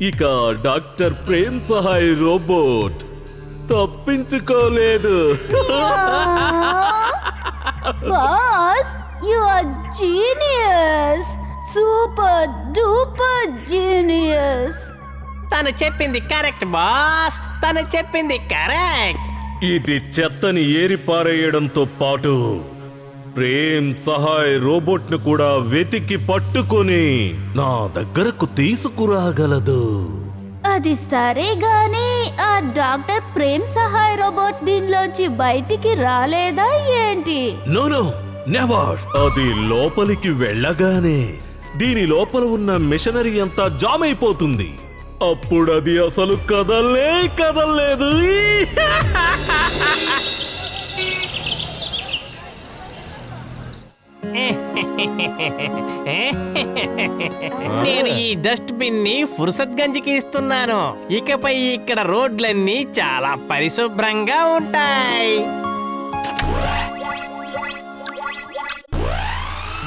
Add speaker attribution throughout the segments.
Speaker 1: ఇక doctor Prem Sahay robot తప్పించుకోలేదు.
Speaker 2: Boss, you are genius, super duper genius.
Speaker 3: తను చెప్పింది కరెక్ట్ బాస్, తను చెప్పింది కరెక్ట్.
Speaker 1: ఇది చెత్తని ఏరిపారేయడంతో పాటు ప్రేమ్ సహాయ్ రోబోట్ ను కూడా వెతికి పట్టుకొని నా దగ్గరకు తీసుకురాగలదు.
Speaker 2: అది సరే గాని ఆ డాక్టర్ ప్రేమ్ సహాయ్ రోబోట్ దీనిలోంచి బయటికి రాలేదా ఏంటి?
Speaker 1: No never. అది లోపలికి వెళ్ళగానే దీని లోపల ఉన్న మిషనరీ అంతా జామ్ అయిపోతుంది. అప్పుడు అది అసలు కదలలేదు.
Speaker 3: నేను ఈ డస్ట్ బిన్ ని ఫుర్సత్ గంజ్కి ఇస్తున్నాను. ఇకపై ఇక్కడ రోడ్లన్నీ చాలా పరిశుభ్రంగా ఉంటాయి.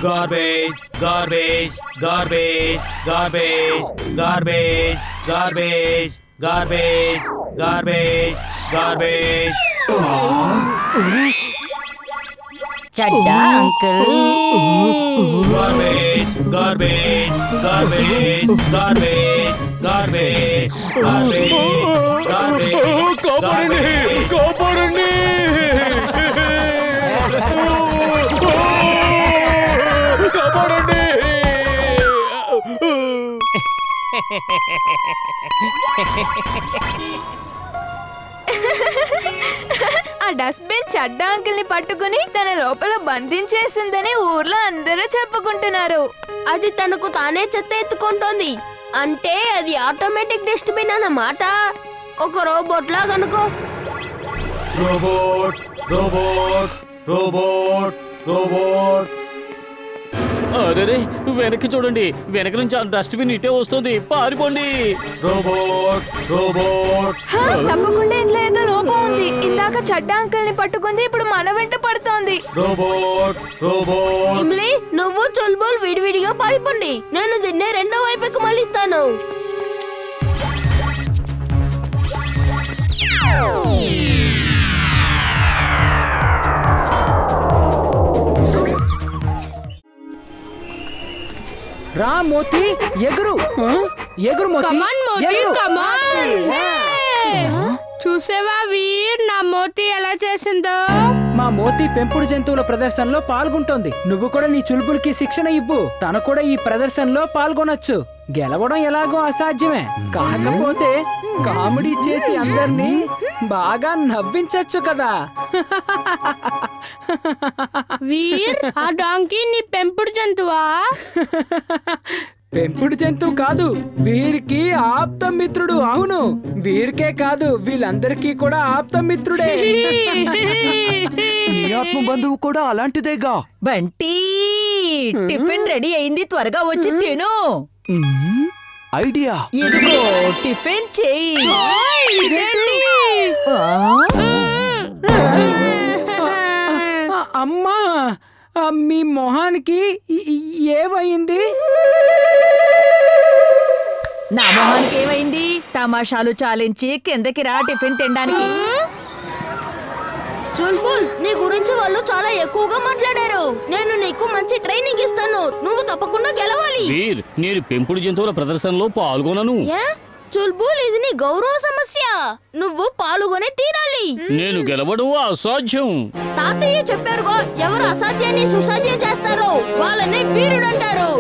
Speaker 4: Garbage, garbage, garbage, garbage, garbage, garbage, garbage, garbage, garbage.
Speaker 5: Chadda uncle.
Speaker 4: Garbage, garbage, garbage, garbage, garbage, garbage, garbage.
Speaker 1: కాపాడండి.
Speaker 6: ఆ డస్ట్బిన్ చడ్డా అంకుల్ ని పట్టుకుని తన లోపల బంధించేసిందని ఊర్లో అందరూ చెప్పుకుంటున్నారు.
Speaker 2: అది తనకు తానే చెత్త ఎత్తుకుంటోంది అంటే అది ఆటోమేటిక్ డస్ట్బిన్ అన్నమాట. ఒక రోబోట్ లా కనుకో.
Speaker 4: Robot, robot, robot, robot.
Speaker 7: అరే వెనక్కి చూడండి, వెనక నుంచి ఆ డస్ట్బిన్ ఇటే వస్తుంది, పారిపోండి.
Speaker 4: Robot robot.
Speaker 6: తప్పకుండా ఇంట్లో ఏదో లోపం ఉంది. ఇందాక చడ్డా అంకుల్ ని పట్టుకుంది, ఇప్పుడు మన వెంట పడుతోంది.
Speaker 4: Robot robot.
Speaker 2: ఇమ్లీ, నువ్వు చుల్బుల్ విడివిడిగా పారిపోండి. నేను దీన్ని రెండో వైపుకి మళ్ళిస్తాను.
Speaker 8: రా మోతి, ఎగురు ఎగురు మోతి.
Speaker 9: చూసేవా వీర్, నా మోతి ఎలా చేసిందో.
Speaker 8: మా మోతి పెంపుడు జంతువుల ప్రదర్శనలో పాల్గొంటోంది. నువ్వు కూడా నీ చులుపులకి శిక్షణ ఇవ్వు. తను కూడా ఈ ప్రదర్శనలో పాల్గొనొచ్చు. గెలవడం ఎలాగో అసాధ్యమే, కాకపోతే కామెడీ చేసి అందరినీ బాగా నవ్వించొచ్చు కదా.
Speaker 9: వీర్, ఆ డాంకీ నీ పెంపుడు జంతువా?
Speaker 8: పెంపుడు జంతువు కాదు, వీరికి ఆప్త మిత్రుడు. అవును, వీరికే కాదు వీళ్ళందరికీ కూడా ఆప్త మిత్రుడే.
Speaker 10: నీ ఆత్మ బంధువు కూడా అలాంటిదేగా.
Speaker 5: బంటి, టిఫిన్ రెడీ అయింది, త్వరగా వచ్చి తిను.
Speaker 10: ఐడియా.
Speaker 5: ఇదిగో టిఫిన్ చెయ్యి.
Speaker 8: అమ్మా, మీ మొహానికి ఏమైంది?
Speaker 5: నా మొహానికి ఏమైంది? తమాషాలు చాలించి కిందకి రా టిఫిన్ తినడానికి.
Speaker 2: చుల్బుల్, నీ గురించి వాళ్ళు చాలా ఎక్కువగా మాట్లాడారు. నేను నీకు మంచి ట్రైనింగ్ ఇస్తాను. నువ్వు తప్పకుండా గెలవాలి.
Speaker 7: వీర్, నేను పెంపుడు జంతువుల ప్రదర్శనలో పాల్గొనను.
Speaker 2: చుల్బుల్, ఇది నీ గౌరవ సమస్య. నువ్వు పాల్గొనే తీరాలి.
Speaker 7: నేను గెలవడం అసాధ్యం.
Speaker 2: తాతయ్య చెప్పారుగా, ఎవరు అసాధ్యాన్ని సుసాధ్యం చేస్తారో వాళ్ళని వీరుడంటారు.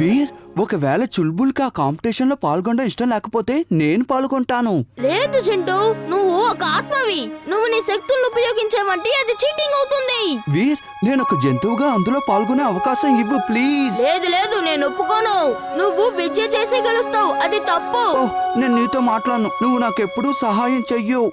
Speaker 10: వీర్, ఒకవేళ చుల్బుల్కి ఆ కాంపిటీషన్ లో పాల్గొనడం ఇష్టం లేకపోతే నేను పాల్గొంటాను.
Speaker 2: లేదు చింటూ, నువ్వు ఒక ఆత్మవి. నువ్వు నీ శక్తులను ఉపయోగించావంటే అది చీటింగ్ అవుతుంది.
Speaker 10: వీర్, నేను ఒక జంతువుగా అందులో పాల్గొనే అవకాశం ఇవ్వు ప్లీజ్.
Speaker 2: లేదు లేదు, నేను ఒప్పుకోను. నువ్వు విద్య చేసి గెలుస్తావు, అది తప్పు.
Speaker 10: నేను నీతో మాట్లాడను. నువ్వు నాకెప్పుడూ సహాయం చెయ్యు.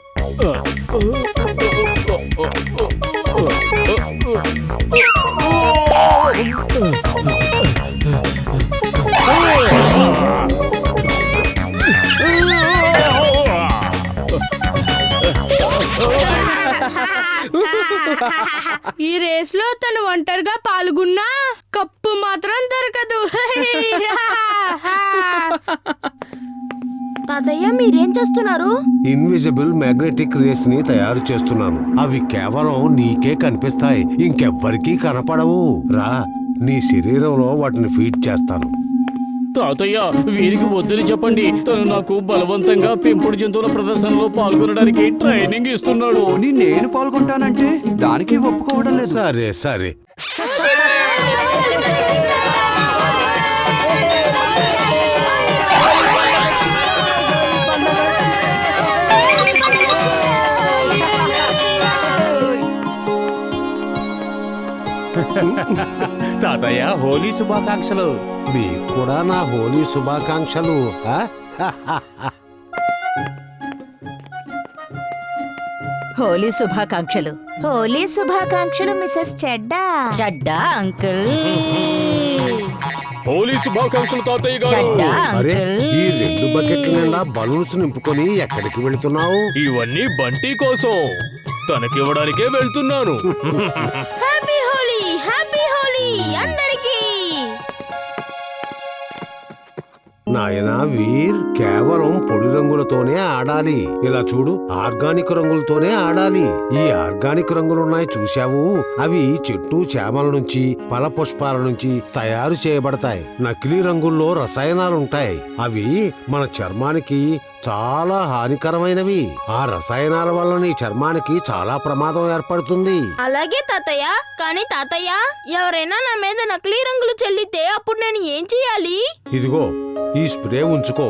Speaker 9: ఈ రేస్ లో తను ఒంటరిగా పాల్గొన్నా కప్పు మాత్రం దొరకదు.
Speaker 2: తాతయ్య మీరేం చేస్తున్నారు?
Speaker 11: ఇన్విజిబుల్ మ్యాగ్నెటిక్ రేస్ ని తయారు చేస్తున్నాను. అవి కేవలం నీకే కనిపిస్తాయి, ఇంకెవ్వరికీ కనపడవు. రా, నీ శరీరంలో వాటిని ఫీడ్ చేస్తాను.
Speaker 7: తాతయ్య వీరికి వద్దని చెప్పండి. తను నాకు బలవంతంగా పెంపుడు జంతువుల ప్రదర్శనలో పాల్గొనడానికి ట్రైనింగ్ ఇస్తున్నాడు.
Speaker 10: పోనీ నేను పాల్గొంటానంటే దానికి ఒప్పుకోవడం లేదు.
Speaker 11: సరే సరే,
Speaker 4: తాతయ్య హోలీ శుభాకాంక్షలు.
Speaker 11: మీకు కూడా నా హోలీ శుభాకాంక్షలు. ఆ?
Speaker 5: హోలీ శుభాకాంక్షలు.
Speaker 2: హోలీ శుభాకాంక్షలు మిసెస్ చెడ్డా.
Speaker 5: చెడ్డా అంకుల్.
Speaker 1: హోలీ శుభాకాంక్షలు తాతయ్య గారు.
Speaker 5: చెడ్డా
Speaker 11: అరే,
Speaker 5: అంకుల్.
Speaker 11: ఈ 2 బకెట్ల నిండా బలూన్స్ నింపుకొని ఎక్కడికి వెళుతున్నావు?
Speaker 1: ఇవన్నీ బంటి కోసం తనకివ్వడానికే వెళ్తున్నాను.
Speaker 2: హ్యాపీ హోలీ, హ్యాపీ హోలీ అందరికీ.
Speaker 11: నాయనా వీర్, కేవలం పొడి రంగులతోనే ఆడాలి. ఇలా చూడు, ఆర్గానిక్ రంగులతోనే ఆడాలి. ఈ ఆర్గానిక్ రంగులున్నాయి చూశావు? అవి చెట్టు చేమల నుంచి, ఫల పుష్పాల నుంచి తయారు చేయబడతాయి. నకిలీ రంగుల్లో రసాయనాలుంటాయి. అవి మన చర్మానికి చాలా హానికరమైనవి. ఆ రసాయనాల వల్ల నీ చర్మానికి చాలా ప్రమాదం ఏర్పడుతుంది.
Speaker 2: అలాగే తాతయ్య. కానీ తాతయ్య, ఎవరైనా నా మీద నకిలీ రంగులు చల్లితే అప్పుడు నేను ఏం చేయాలి?
Speaker 11: ఇదిగో ఈ స్ప్రే ఉంచుకో.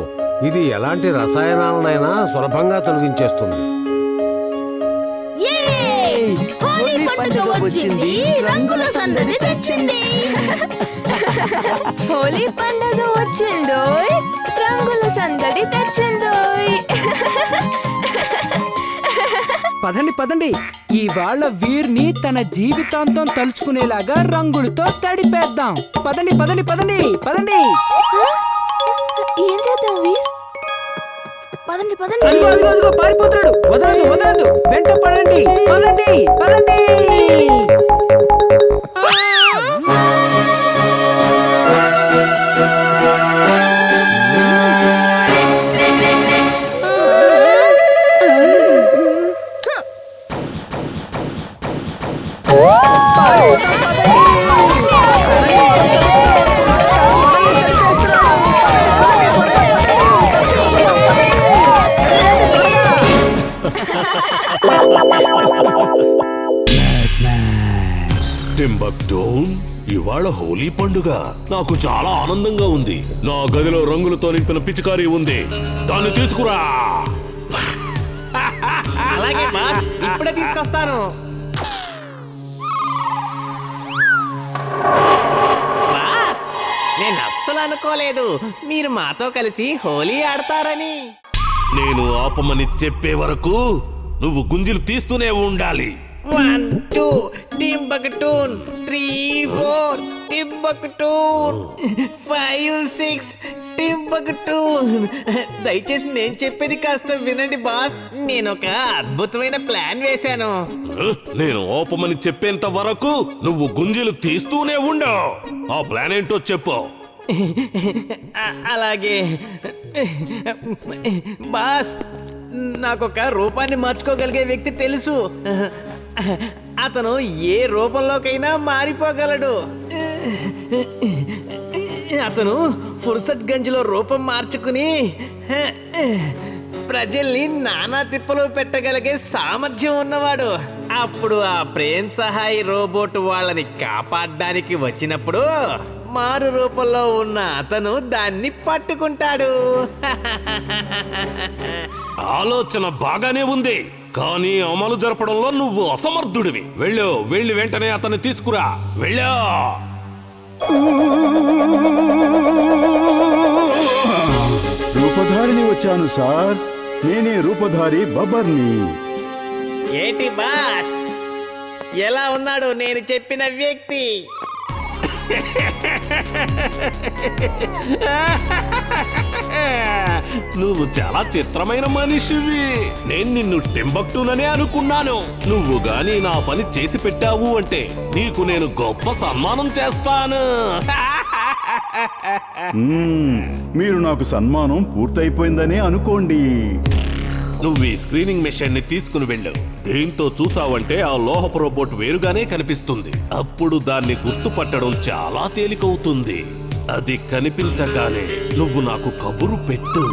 Speaker 11: ఇది ఎలాంటి రసాయనాలనైనా సులభంగా తొలగించేస్తుంది.
Speaker 2: హోలీ పండుగ వచ్చింది, రంగుల సందడి తెచ్చింది.
Speaker 6: హోలీ పండుగ వచ్చిందోయ్, రంగుల సందడి తెచ్చిందోయ్.
Speaker 8: పదండి పదండి, ఇవాళ వీర్ని తన జీవితాంతం తలుచుకునేలాగా రంగులతో తడిపేద్దాం. పదండి పదండి పదండి పదండి.
Speaker 6: ఏం చేద్దాం వీర్?
Speaker 2: పదండి పదండి.
Speaker 8: అదిగో అదిగో అదిగో పారిపోతున్నాడు. వదలదు వదలదు, వెంట పడండి. పదండి పదండి.
Speaker 1: టింబక్టూన్, ఇవాళ హోలీ పండుగ. నాకు చాలా ఆనందంగా ఉంది. నా గదిలో రంగులతో నింపిన పిచికారీ ఉంది, దాన్ని తీసుకురా.
Speaker 3: అలాగే బాస్, ఇప్పుడే తీసుకొస్తాను. బాస్, నేను అస్సలు అనుకోలేదు మీరు మాతో కలిసి హోలీ ఆడతారని.
Speaker 1: నేను ఆపమని చెప్పే వరకు నువ్వు గుంజీలు తీస్తూనే ఉండాలి.
Speaker 3: 1 2 టింబక్టూన్, 3 4 టింబక్టూన్, 5 6 టింబక్టూన్. దయచేసి నేను చెప్పేది కాస్త వినండి బాస్. నేను ఒక అద్భుతమైన ప్లాన్ వేశాను.
Speaker 1: నేను ఆపమని చెప్పేంత వరకు నువ్వు గుంజీలు తీస్తూనే ఉండు. ఆ ప్లాన్ ఏంటో చెప్పు.
Speaker 3: అలాగే బాస్, నాకొక రూపాన్ని మార్చుకోగలిగే వ్యక్తి తెలుసు. అతను ఏ రూపంలోకైనా మారిపోగలడు. అతను ఫుర్సత్ గంజ్లో రూపం మార్చుకుని ప్రజల్ని నానా తిప్పలు పెట్టగలిగే సామర్థ్యం ఉన్నవాడు. అప్పుడు ఆ ప్రేమ్ సహాయ్ రోబోట్ వాళ్ళని కాపాడడానికి వచ్చినప్పుడు మారు రూపంలో ఉన్న అతను దాన్ని పట్టుకుంటాడు.
Speaker 1: ఆలోచన బాగానే ఉంది, కానీ అమలు జరపడంలో నువ్వు అసమర్థుడివి. వెళ్ళి వెంటనే అతన్ని తీసుకురా. వెళ్ళా.
Speaker 12: రూపధారిని వచ్చాను సార్. నేనే రూపధారి బబ్బర్ని.
Speaker 3: ఏంటి బాస్, ఎలా ఉన్నాడు నేను చెప్పిన వ్యక్తి?
Speaker 1: నువ్వు చాలా చిత్రమైన మనిషివి. నేను నిన్ను టింబక్టూననే అనుకున్నాను. నువ్వు గాని నా పని చేసి పెట్టావు అంటే నీకు నేను గొప్ప సన్మానం చేస్తాను.
Speaker 12: మీరు నాకు సన్మానం పూర్తయిపోయిందనే అనుకోండి.
Speaker 1: నువ్వు ఈ స్క్రీనింగ్ మెషిన్ ని తీసుకుని వెళ్ళు. దీంతో చూసావంటే ఆ లోహపు రోబోట్ వేరుగానే కనిపిస్తుంది. అప్పుడు దాన్ని గుర్తుపట్టడం చాలా తేలికవుతుంది. అది కనిపించగానే నువ్వు నాకు కబురు పెట్టు.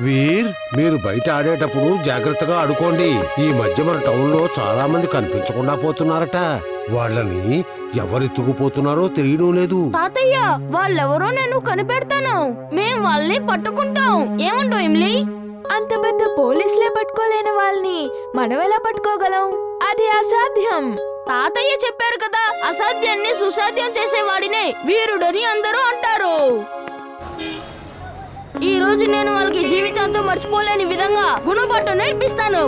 Speaker 11: వీర్, మీరు బయట ఆడేటప్పుడు జాగ్రత్తగా ఆడుకోండి. ఈ మధ్య మన టౌన్ లో చాలా మంది కనిపించకుండా పోతున్నారట. వాళ్ళని ఎవరెత్తుకుపోతున్నారో తెలియడం లేదు.
Speaker 9: తాతయ్య, వాళ్ళెవరో నేను కనిపెడతాను. మేం వాళ్ళని పట్టుకుంటాం. ఏమంటావు ఇమ్లీ?
Speaker 6: అంత పెద్ద పోలీసులే పట్టుకోలేని వాళ్ళని మనం ఎలా పట్టుకోగలం? అది అసాధ్యం.
Speaker 9: తాతయ్య చెప్పారు కదా, అసాధ్యాన్ని సుసాధ్యం చేసేవాడినే వీరుడని అందరూ అంటారు. ఈ రోజు నేను వాళ్ళకి జీవితాంతం మర్చిపోలేని విధంగా గుణపాఠం నేర్పిస్తాను.